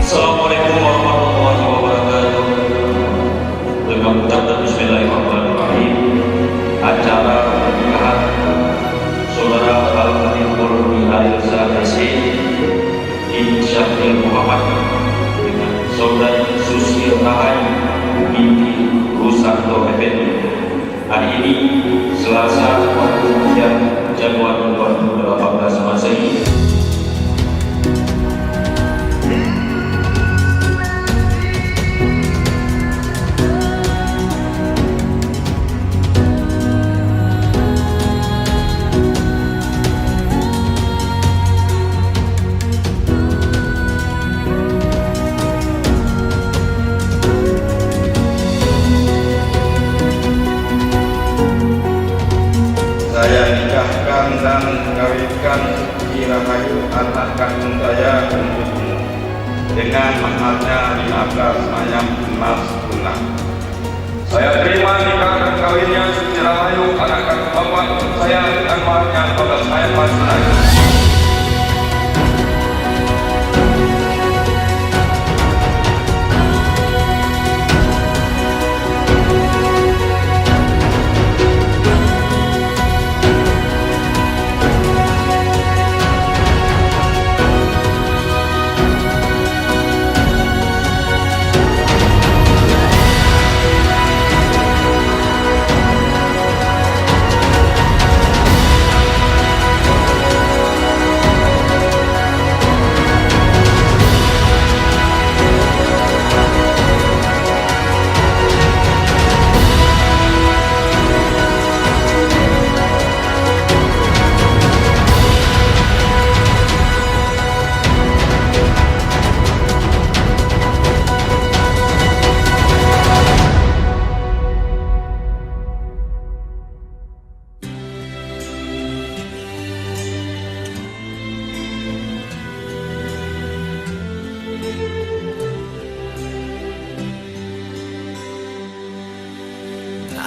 Assalamualaikum warahmatullahi wabarakatuh. Dengan ucapan Bismillahirrahmanirrahim, acara pernikahan Saudara Al-Qadir Qurni Alisa Yasin bin Syafil Muhammad dengan Saudari Susil Ahai binti Rusanto Effendi hari ini Selasa 23 Januari 2018 Masehi. Saya nikahkan dan kawinkan Rahayu anak kandung saya untukmu dengan maharnya 15 ayam emas tunai. Saya terima nikah dan kawinnya Suci Rahayu anak kandung bapak untuk saya dengan maharnya 15 ayam emas tunai.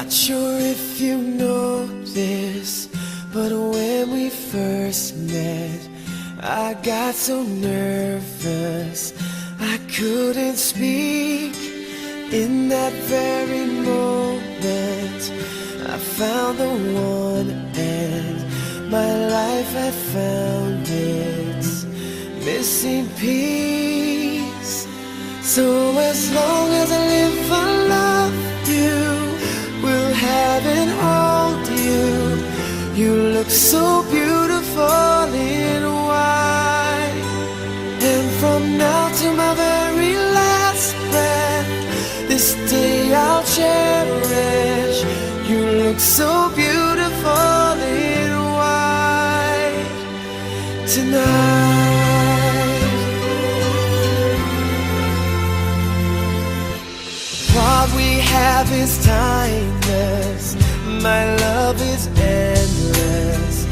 Not sure if you know this, but when we first met, I got so nervous I couldn't speak. In that very moment, I found the one, and my life had found its missing piece. So as long as I live, I love you, will have and hold you. You look so beautiful in white, and from now to my very last breath, this day I'll cherish. You look so beautiful in white tonight. What we have is timeless, my love is endless,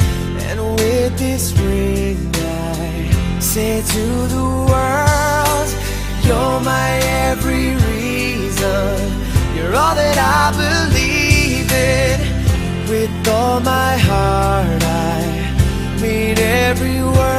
and with this ring I say to the world, you're my every reason, you're all that I believe in. With all my heart I mean every word.